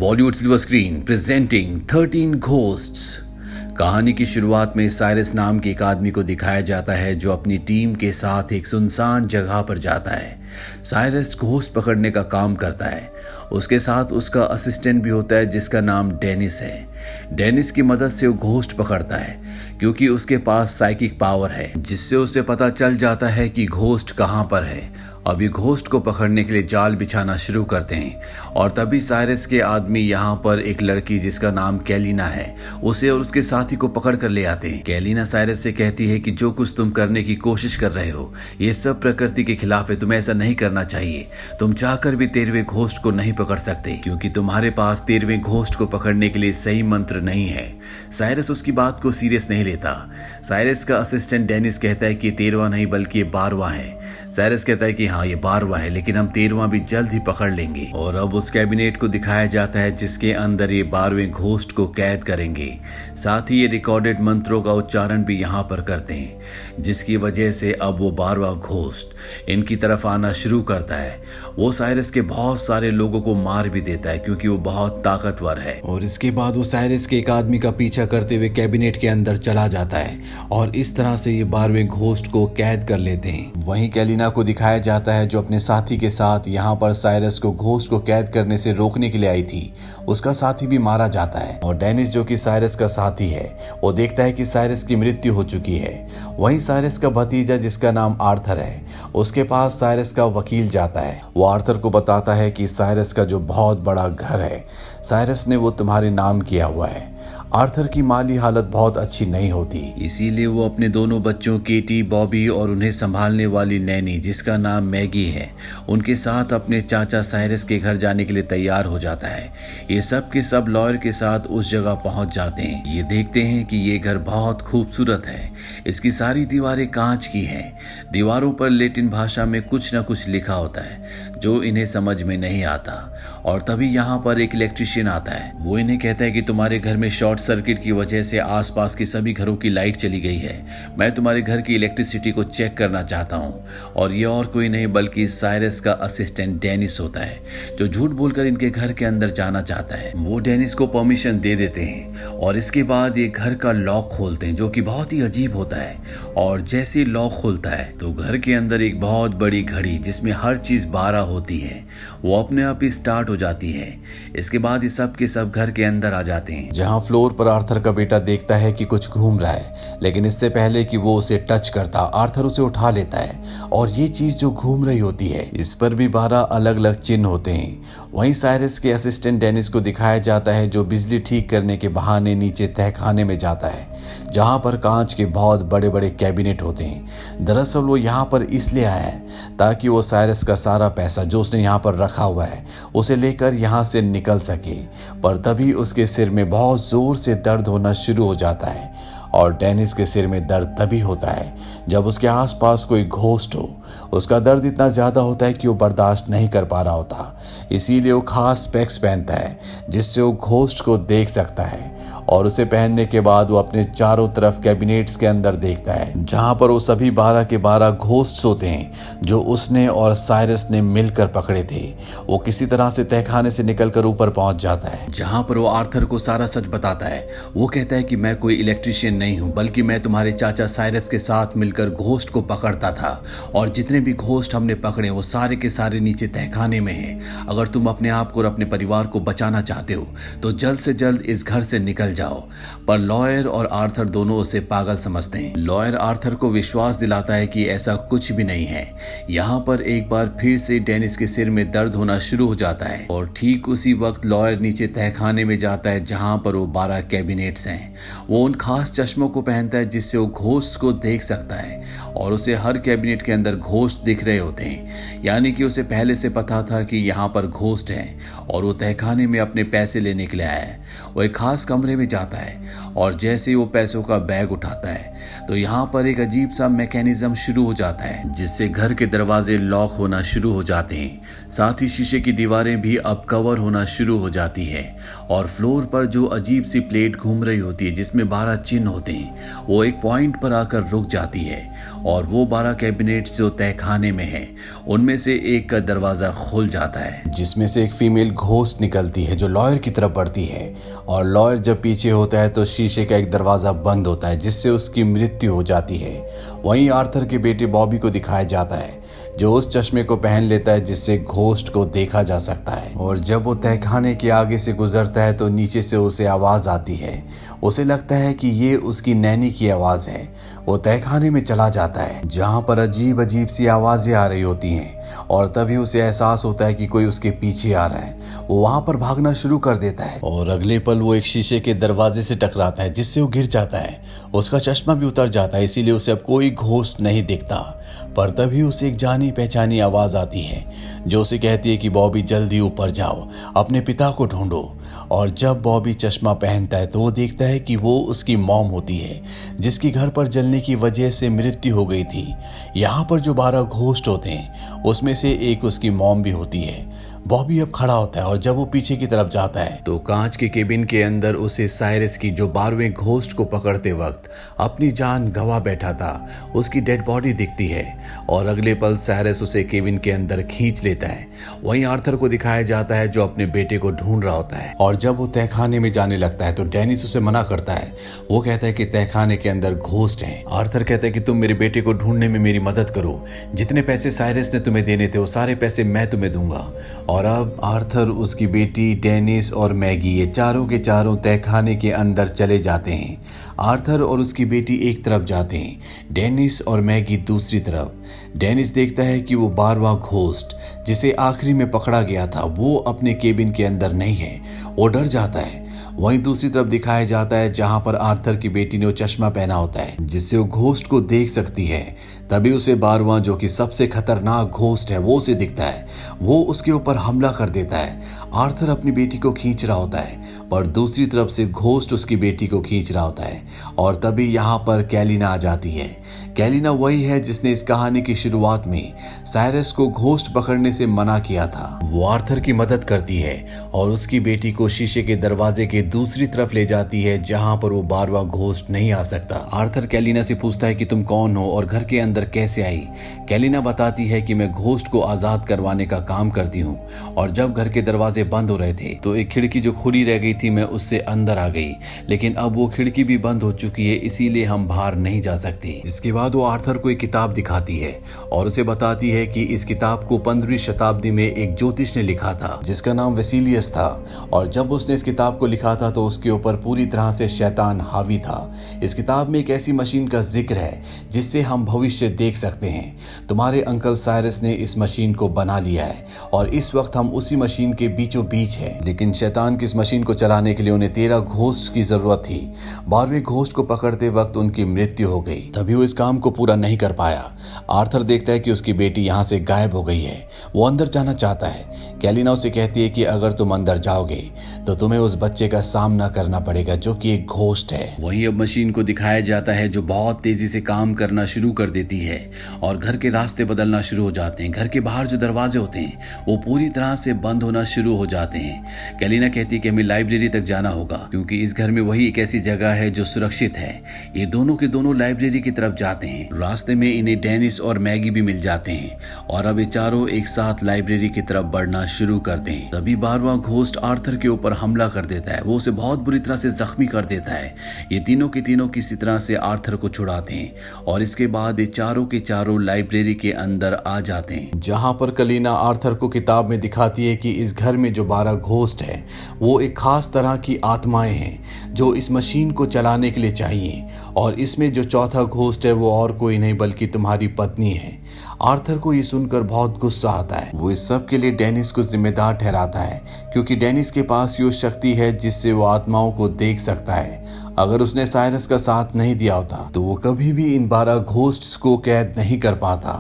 Bollywood silver screen presenting 13 ghosts. कहानी की शुरुआत में साइरस नाम के एक आदमी को दिखाया जाता है जो अपनी टीम के साथ एक सुनसान जगह पर जाता है। साइरस घोस्ट पकड़ने का काम करता है। उसके साथ उसका असिस्टेंट भी होता है जिसका नाम डेनिस है। डेनिस की मदद से वो घोस्ट पकड़ता है क्योंकि उसके पास साइकिक पावर है जिससे उसे पता चल जाता है कि घोस्ट कहाँ पर है। अब ये घोस्ट को पकड़ने के लिए जाल बिछाना शुरू करते हैं और तभी साइरस के आदमी यहाँ पर एक लड़की जिसका नाम कैलिना है उसे और उसके साथी को पकड़ कर ले आते हैं। कैलिना साइरस से कहती है कि जो कुछ तुम करने की कोशिश कर रहे हो ये सब प्रकृति के खिलाफ है, तुम्हें ऐसा नहीं करना चाहिए। तुम चाहकर भी 13वें घोस्ट को नहीं पकड़ सकते क्योंकि तुम्हारे पास 13वें घोस्ट को पकड़ने के लिए सही मंत्र नहीं है। साइरस उसकी बात को सीरियस नहीं लेता। साइरस का असिस्टेंट डेनिस कहता है कि 13वां नहीं बल्कि ये 12वां है। साइरस कहता है कि हाँ ये 12वां है लेकिन हम 13वां भी जल्द ही पकड़ लेंगे। और अब उस कैबिनेट को दिखाया जाता है जिसके अंदर ये 12वें घोस्ट को कैद करेंगे। साथ ही ये रिकॉर्डेड मंत्रों का उच्चारण भी यहाँ पर करते हैं जिसकी वजह से अब वो 12वां घोस्ट इनकी तरफ आना शुरू करता है। वो साइरस के बहुत सारे लोगों को मार भी देता है क्योंकि वो बहुत ताकतवर है। और इसके बाद वो साइरस के एक आदमी का पीछा करते हुए कैबिनेट के अंदर चला जाता है और इस तरह से ये 12वें घोस्ट को कैद कर लेते हैं। वहीं कैलिना को दिखाया जाता है जो अपने साथी के साथ यहाँ पर साइरस को घोस्ट को कैद करने से रोकने के लिए आई थी। उसका साथी भी मारा जाता है और डेनिस जो कि साइरस का साथी है वो देखता है कि साइरस की मृत्यु हो चुकी है। वहीं साइरस का भतीजा जिसका नाम आर्थर है उसके पास साइरस का वकील जाता है। वो आर्थर को बताता है कि साइरस का जो बहुत बड़ा घर है साइरस ने वो तुम्हारे नाम किया हुआ है। आर्थर की माली हालत बहुत अच्छी नहीं होती, इसीलिए वो अपने दोनों बच्चों केटी, बॉबी और उन्हें संभालने वाली नैनी जिसका नाम मैगी है उनके साथ अपने चाचा साइरस के घर जाने के लिए तैयार हो जाता है। ये सब के सब लॉयर के साथ उस जगह पहुंच जाते हैं। ये देखते हैं कि ये घर बहुत खूबसूरत है। इसकी सारी दीवारें कांच की हैं। दीवारों पर लैटिन भाषा में कुछ न कुछ लिखा होता है जो इन्हें समझ में नहीं आता। और तभी यहाँ पर एक इलेक्ट्रिशियन आता है। वो इन्हें कहता है कि तुम्हारे घर में शॉर्ट सर्किट की वजह से आसपास की सभी घरों की लाइट चली गई है। मैं तुम्हारे घर की इलेक्ट्रिसिटी को चेक करना चाहता हूँ। और ये और कोई नहीं बल्कि साइरस का असिस्टेंट डेनिस होता है जो झूठ बोलकर इनके घर के अंदर जाना चाहता है। वो डेनिस को परमिशन दे देते हैं और इसके बाद ये घर का लॉक खोलते हैं जो कि बहुत ही अजीब होता है। और जैसे ही लॉक खुलता है तो घर के अंदर एक बहुत बड़ी घड़ी जिसमें हर चीज 12 होती है वो अपने आप ही स्टार्ट हो जाती है। इसके बाद ये सब के सब घर के अंदर आ जाते हैं जहां फ्लोर पर आर्थर का बेटा देखता है कि कुछ घूम रहा है लेकिन इससे पहले कि वो उसे टच करता आर्थर उसे उठा लेता है और ये चीज जो घूम रही होती है इस पर भी 12 अलग अलग चिन्ह होते हैं। वहीं साइरस के असिस्टेंट डेनिस को दिखाया जाता है जो बिजली ठीक करने के बहाने नीचे तहखाने में जाता है जहां पर कांच के बहुत बड़े बड़े कैबिनेट होते हैं। दरअसल वो यहाँ पर इसलिए आया है ताकि वो साइरस का सारा पैसा जो उसने यहाँ पर रखा हुआ है उसे लेकर यहाँ से निकल सके। पर तभी उसके सिर में बहुत जोर से दर्द होना शुरू हो जाता है और डेनिस के सिर में दर्द तभी होता है जब उसके आसपास कोई घोस्ट हो। उसका दर्द इतना ज्यादा होता है कि वो बर्दाश्त नहीं कर पा रहा होता, इसीलिए वो खास स्पेक्स पहनता है जिससे वो घोस्ट को देख सकता है। और उसे पहनने के बाद वो अपने चारों तरफ कैबिनेट्स के अंदर देखता है जहां पर वो सभी 12 के 12 घोस्ट्स होते हैं जो उसने और साइरस ने मिलकर पकड़े थे। वो किसी तरह से तहखाने से निकलकर ऊपर पहुंच जाता है जहां पर वो आर्थर को सारा सच बताता है। वो कहता है कि मैं कोई इलेक्ट्रिशियन नहीं हूं बल्कि मैं तुम्हारे चाचा साइरस के साथ मिलकर घोस्ट को पकड़ता था और जितने भी घोस्ट हमने पकड़े वो सारे के सारे नीचे तहखाने में हैं। अगर तुम अपने आप को और अपने परिवार को बचाना चाहते हो तो जल्द से जल्द इस घर से निकल जाओ। पर लॉयर और आर्थर दोनों उसे पागल समझते हैं। लॉयर आर्थर को विश्वास दिलाता है कि ऐसा कुछ भी नहीं है। यहाँ पर एक बार फिर से डेनिस के सिर में दर्द होना शुरू हो जाता है और ठीक उसी वक्त लॉयर नीचे तहखाने में जाता है जहां पर वो 12 कैबिनेट्स हैं। वो उन खास चश्मों को पहनता है जिससे वो घोस्ट को देख सकता है और उसे हर कैबिनेट के अंदर घोस्ट दिख रहे होते हैं। यानी कि उसे पहले से पता था कि यहाँ पर घोस्ट है और वो तहखाने में अपने पैसे लेने के लिए आया है। वो एक खास कमरे में में जाता है और जैसे वो पैसों का बैग उठाता है तो यहाँ पर एक अजीब सा मैकेनिज्म शुरू हो जाता है जिससे घर के दरवाजे लॉक होना शुरू हो जाते हैं। साथ ही शीशे की दीवारें भी अब कवर होना शुरू हो जाती है और फ्लोर पर जो अजीब सी प्लेट घूम रही होती है जिसमें 12 चिन्ह होते हैं वो एक पॉइंट पर आकर रुक जाती है और वो 12 कैबिनेट्स जो तहखाने में हैं उनमें से एक का दरवाजा खुल जाता है जिसमें से एक फीमेल घोस्ट निकलती है जो लॉयर की तरफ बढ़ती है और लॉयर जब पीछे होता है तो शीशे का एक दरवाजा बंद होता है जिससे उसकी मृत्यु हो जाती है। वहीं आर्थर के बेटे बॉबी को दिखाया जाता है जो उस चश्मे को पहन लेता है जिससे घोस्ट को देखा जा सकता है और जब वो तहखाने के आगे से गुजरता है तो नीचे से उसे आवाज आती है। उसे लगता है कि ये उसकी नैनी की आवाज है। वो तहखाने में चला जाता है जहाँ पर अजीब अजीब सी आवाजें आ रही होती हैं और तभी उसे एहसास होता है कि कोई उसके पीछे आ रहा है। वो वहां पर भागना शुरू कर देता है और अगले पल वो एक शीशे के दरवाजे से टकराता है जिससे वो गिर जाता है। उसका चश्मा भी उतर जाता है इसीलिए उसे अब कोई घोस्ट नहीं दिखता। पर तभी उसे एक जानी पहचानी आवाज आती है जो उसे कहती है कि बॉबी जल्दी ऊपर जाओ, अपने पिता को ढूंढो। और जब बॉबी चश्मा पहनता है तो वो देखता है कि वो उसकी मॉम होती है जिसकी घर पर जलने की वजह से मृत्यु हो गई थी। यहाँ पर जो 12 घोस्ट होते हैं उसमें से एक उसकी मॉम भी होती है। बॉबी अब खड़ा होता है और जब वो पीछे की तरफ जाता है तो कांच के केबिन के अंदर उसे साइरस की जो 12वें घोस्ट को पकड़ते वक्त अपनी जान गंवा बैठा था उसकी डेड बॉडी दिखती है और अगले पल साइरस उसे केबिन के अंदर खींच लेता है। वहीं आर्थर को दिखाया जाता है जो अपने बेटे को ढूंढ रहा होता है और जब वो तहखाने में जाने लगता है तो डेनिस उसे मना करता है। वो कहता है कि तहखाने के अंदर घोस्ट हैं। आर्थर कहता है कि तुम मेरे बेटे को ढूंढने में मेरी मदद करो, जितने पैसे साइरस ने तुम्हें देने थे वो सारे पैसे मैं तुम्हें दूंगा। और अब आर्थर, उसकी बेटी डेनिस और मैगी ये चारों के चारों तहखाने के अंदर चले जाते हैं। आर्थर और उसकी बेटी एक तरफ जाते हैं, डेनिस और मैगी दूसरी तरफ। डेनिस देखता है कि वो 12वां घोस्ट जिसे आखिरी में पकड़ा गया था वो अपने केबिन के अंदर नहीं है। वो डर जाता है। वहीं दूसरी तरफ दिखाया जाता है जहां पर आर्थर की बेटी ने वो चश्मा पहना होता है जिससे वो घोस्ट को देख सकती है। तभी उसे 12वां जो कि सबसे खतरनाक घोस्ट है वो उसे दिखता है। वो उसके ऊपर हमला कर देता है। आर्थर अपनी बेटी को खींच रहा होता है पर दूसरी तरफ से घोस्ट उसकी बेटी को खींच रहा होता है और तभी यहाँ पर कैलिना आ जाती है। कैलिना वही है जिसने इस कहानी की शुरुआत में साइरस को घोस्ट पकड़ने से मना किया था। वो आर्थर की मदद करती है और उसकी बेटी को शीशे के दरवाजे के दूसरी तरफ ले जाती है जहां पर वो 12वां घोस्ट नहीं आ सकता। आर्थर कैलिना से पूछता है कि तुम कौन हो और घर के अंदर कैसे आई। कैलिना बताती है कि मैं घोस्ट को आजाद करवाने का काम करती हूँ और जब घर के दरवाजे बंद हो रहे थे तो एक खिड़की जो खुली रह गई थी मैं उससे अंदर आ गई, लेकिन अब वो खिड़की भी बंद हो चुकी है इसीलिए हम बाहर नहीं जा सकते। इसके बाद वो आर्थर को एक किताब दिखाती है और उसे बताती है कि इस किताब को 15वीं शताब्दी में एक ज्योतिष ने लिखा था जिसका नाम वेसिलियस था और जब उसने इस किताब को लिखा था तो उसके ऊपर पूरी तरह से शैतान हावी था। इस किताब में एक ऐसी मशीन का जिक्र है जिससे हम भविष्य देख सकते हैं। तुम्हारे अंकल साइरस ने इस मशीन को बना लिया है और इस वक्त हम उसी मशीन के बीचों बीच है, लेकिन शैतान की इस मशीन को चलाने के लिए उन्हें 13 घोस्ट की जरूरत थी। 12वें घोस्ट को पकड़ते वक्त उनकी मृत्यु हो गई, तभी वो इस काम को पूरा नहीं कर पाया। आर्थर देखता है कि उसकी बेटी यहाँ से गायब हो गई है। वो अंदर जाना चाहता है। कैलिना उसे कहती है कि अगर तुम अंदर जाओगे तो तुम्हें उस बच्चे का सामना करना पड़ेगा जो कि एक घोस्ट है। वहीं अब मशीन को दिखाया जाता है जो बहुत तेजी से काम करना शुरू कर देती है और घर के रास्ते बदलना शुरू हो जाते हैं। घर के बाहर जो दरवाजे होते हैं वो पूरी तरह से बंद होना शुरू हो जाते हैं। कैलिना कहती है कि हमें लाइब्रेरी तक जाना होगा क्योंकि इस घर में वही एक ऐसी जगह है जो सुरक्षित है। ये दोनों के दोनों लाइब्रेरी की तरफ जाते हैं। रास्ते में इन्हें डेनिस और मैगी भी मिल जाते हैं और अब ये चारों एक साथ लाइब्रेरी की तरफ बढ़ना शुरू करते हैं। तभी 12वां घोस्ट आर्थर के ऊपर हमला कर देता है। वो उसे बहुत बुरी तरह से जख्मी कर देता है। ये तीनों के तीनों किसी तरह से आर्थर को छुड़ाते हैं और इसके बाद ये चारों के चारों लाइब्रेरी के अंदर आ जाते हैं जहां पर कैलिना आर्थर को किताब में दिखाती है कि इस घर में जो 12 घोस्ट है वो एक खास तरह की आत्माएं हैं जो इस मशीन को चलाने के लिए चाहिए और इसमें जो चौथा घोस्ट है वो और कोई नहीं बल्कि तुम्हारी पत्नी है। आर्थर को ये सुनकर बहुत गुस्सा आता है। वो इस सब के लिए डेनिस को जिम्मेदार ठहराता है क्योंकि डेनिस के पास ये शक्ति है जिससे वो आत्माओं को देख सकता है। अगर उसने साइरस का साथ नहीं दिया होता तो वो कभी भी इन 12 घोस्ट्स को कैद नहीं कर पाता।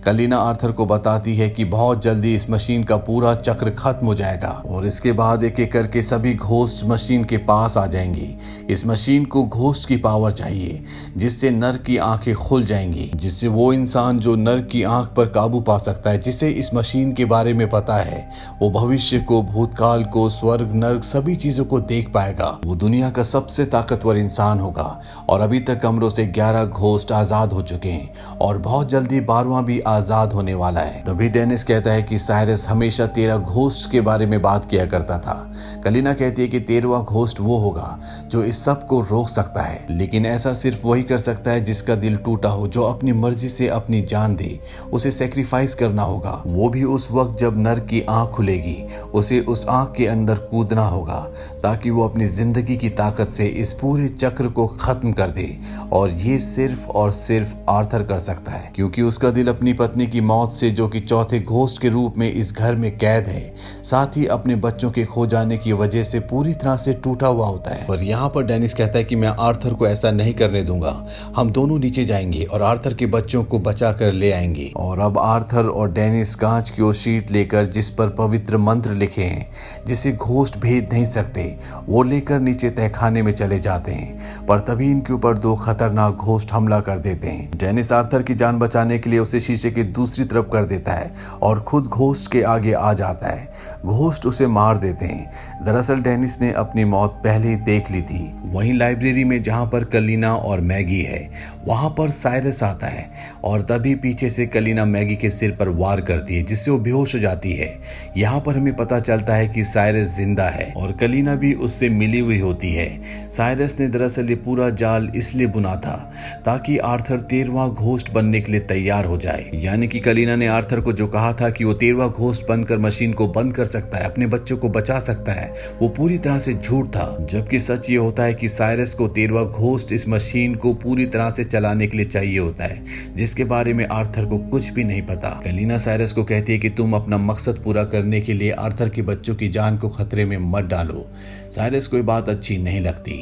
कलीना आर्थर को बताती है कि बहुत जल्दी इस मशीन का पूरा चक्र खत्म हो जाएगा और इसके बाद एक एक करके सभी घोस्ट मशीन के पास आ जाएंगी। इस मशीन को घोस्ट की पावर चाहिए जिससे नर की आंखें खुल जाएंगी, जिससे वो इंसान जो नर की आंख पर काबू पा सकता है, जिसे इस मशीन के बारे में पता है, वो भविष्य को, भूतकाल को, स्वर्ग, नर्क सभी चीजों को देख पाएगा। वो दुनिया का सबसे ताकतवर इंसान होगा। और अभी तक कमरों से 11 घोस्ट आजाद हो चुके हैं और बहुत जल्दी 12वां भी आजाद होने वाला है। तभी डेनिस कहता है कि साइरस हमेशा 13 घोस्ट के बारे में बात किया करता था। कलीना कहती है कि 13वां घोस्ट वो होगा जो इस सब को रोक सकता है, लेकिन ऐसा सिर्फ वही कर सकता है जिसका दिल टूटा हो, जो अपनी मर्जी से अपनी जान दे। उसे सेक्रीफाइस करना होगा, वो भी उस वक्त जब नर की आंख खुलेगी। उसे उस आंख के अंदर कूदना होगा ताकि वो अपनी जिंदगी की ताकत से इस पूरे चक्र को खत्म कर दे। और ये सिर्फ और सिर्फ आर्थर कर सकता है, क्योंकि उसका दिल अपनी पत्नी की मौत से, जो कि चौथे घोस्ट के रूप में इस घर में कैद है, साथ ही अपने बच्चों के खो जाने की वजह से पूरी तरह से टूटा हुआ होता है। पर यहाँ पर डेनिस कहता है कि मैं आर्थर को ऐसा नहीं करने दूंगा। हम दोनों नीचे जाएंगे और आर्थर के बच्चों को बचा कर ले आएंगे। और अब आर्थर और डेनिस कांच की वो शीट लेकर, जिस पर पवित्र मंत्र लिखे हैं जिसे घोस्ट भेद नहीं सकते, वो लेकर नीचे तहखाने में चले जाते हैं। पर तभी इनके ऊपर 2 खतरनाक घोस्ट हमला कर देते हैं। डेनिस आर्थर की जान बचाने के लिए उसे शीशे की दूसरी तरफ कर देता है और खुद घोस्ट के आगे आ जाता है। घोस्ट उसे मार देते हैं। दरअसल डेनिस ने अपनी मौत पहले ही देख ली थी। वहीं लाइब्रेरी में जहां पर कलीना और मैगी है, वहां पर साइरस आता है और तभी पीछे से कलीना मैगी के सिर पर वार करती है, जिससे वो बेहोश हो जाती है। यहाँ पर हमें पता चलता है कि साइरस जिंदा है और कलीना भी उससे मिली हुई होती है। साइरस ने दरअसल ये पूरा जाल इसलिए बुना था ताकि आर्थर 13वां घोस्ट बनने के लिए तैयार हो जाए। यानी कि कलीना ने आर्थर को जो कहा था कि वो 13वां घोस्ट बनकर मशीन को बंद कर सकता है, अपने बच्चों को बचा सकता है, वो पूरी तरह से झूठ था। जबकि सच ये होता है कि साइरस को 13वां घोस्ट इस मशीन को पूरी तरह से चलाने के लिए चाहिए होता है, जिसके बारे में आर्थर को कुछ भी नहीं पता। कलीना साइरस को कहती है कि तुम अपना मकसद पूरा करने के लिए आर्थर के बच्चों की जान को खतरे में मत डालो। साइरस को ये बात अच्छी नहीं लगती,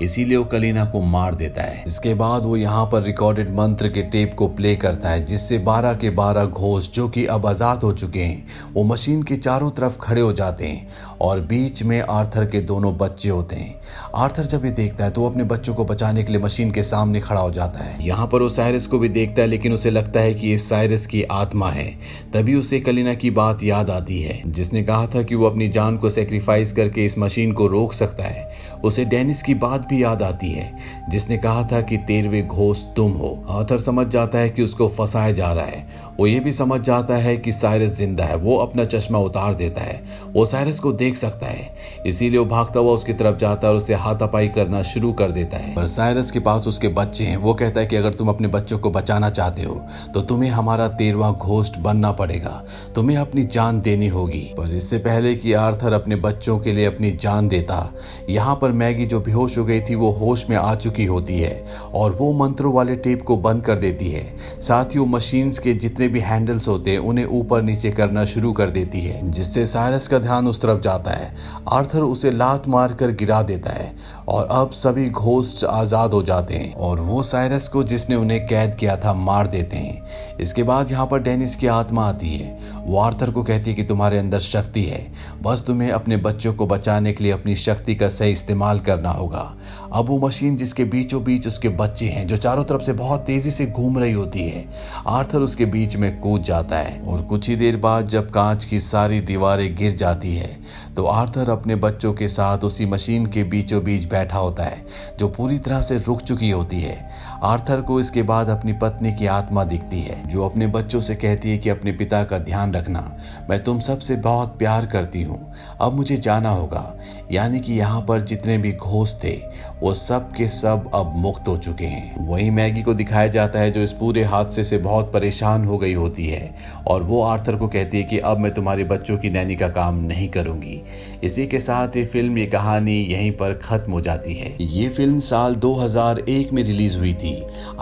इसीलिए वो कलीना को मार देता है। इसके बाद वो यहाँ पर रिकॉर्डेड मंत्र के टेप को प्ले करता है, जिससे 12 के 12 घोस्ट, जो कि अब आजाद हो चुके हैं, वो मशीन के चारों तरफ खड़े हो जाते हैं और बीच में आर्थर के दोनों बच्चे होते हैं। आर्थर जब ये देखता है तो वो अपने बच्चों को बचाने के लिए मशीन के सामने खड़ा हो जाता है। यहाँ पर वो साइरस को भी देखता है, लेकिन उसे लगता है कि ये साइरस की आत्मा है। तभी उसे कलीना की बात याद आती है, जिसने कहा था कि वो अपनी जान को सेक्रीफाइस करके इस मशीन को रोक सकता है। उसे डेनिस की बात भी याद आती है, जिसने कहा था कि 13वें घोस्ट तुम हो। आर्थर समझ जाता है कि उसको फंसाया जा रहा है। वो ये भी समझ जाता है कि साइरस जिंदा है। वो अपना चश्मा उतार देता है, वो साइरस को देख सकता है, इसीलिए वो भागता हुआ उसकी तरफ जाता है और उसे हाथापाई करना शुरू कर देता है। पर साइरस के पास उसके बच्चे हैं। वो कहता है कि अगर तुम अपने बच्चों को बचाना चाहते हो तो तुम्हें हमारा 13वां घोस्ट बनना पड़ेगा, तुम्हें अपनी जान देनी होगी। पर इससे पहले कि आर्थर अपने बच्चों के लिए अपनी जान देता, यहाँ पर मैगी जो बेहोश हो गई थी वो होश में आ चुकी होती है और वो मंत्रों वाले टेप को बंद कर देती है। साथ ही वो मशीन्स के जितने भी हैंडल्स होते हैं उन्हें ऊपर नीचे करना शुरू कर देती है, जिससे साइरस का ध्यान उस तरफ जाता है। आर्थर उसे लात मार कर गिरा देता है और अब सभी घोस्ट आजाद हो जाते हैं और वो साइरस को, जिसने उन्हें कैद किया था, मार देते हैं। इसके बाद यहाँ पर डेनिस की आत्मा आती है। वो आर्थर को कहती है कि तुम्हारे अंदर शक्ति है, बस तुम्हें अपने बच्चों को बचाने के लिए अपनी शक्ति का सही इस्तेमाल करना होगा। अब वो मशीन जिसके बीचों बीच उसके बच्चे हैं, जो चारों तरफ से बहुत तेजी से घूम रही होती है, आर्थर उसके बीच में कूद जाता है और कुछ ही देर बाद जब कांच की सारी दीवारें गिर जाती है तो आर्थर अपने बच्चों के साथ उसी मशीन के बीचों बीच बैठा होता है, जो पूरी तरह से रुक चुकी होती है। आर्थर को इसके बाद अपनी पत्नी की आत्मा दिखती है, जो अपने बच्चों से कहती है कि अपने पिता का ध्यान रखना, मैं तुम सबसे बहुत प्यार करती हूँ, अब मुझे जाना होगा। यानी कि यहाँ पर जितने भी घोस्ट थे वो सब के सब अब मुक्त हो चुके हैं। वहीं मैगी को दिखाया जाता है, जो इस पूरे हादसे से बहुत परेशान हो गई होती है और वो आर्थर को कहती है कि अब मैं तुम्हारे बच्चों की नैनी का काम नहीं करूंगी। इसी के साथ ये फिल्म, ये कहानी यहीं पर खत्म हो जाती है। ये फिल्म साल 2001 में रिलीज हुई थी।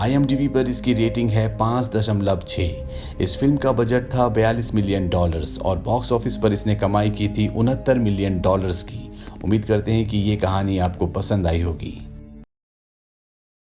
IMDb पर इसकी रेटिंग है 5.6। इस फिल्म का बजट था $42 मिलियन और बॉक्स ऑफिस पर इसने कमाई की थी $69 मिलियन की। उम्मीद करते हैं कि ये कहानी आपको पसंद आई होगी।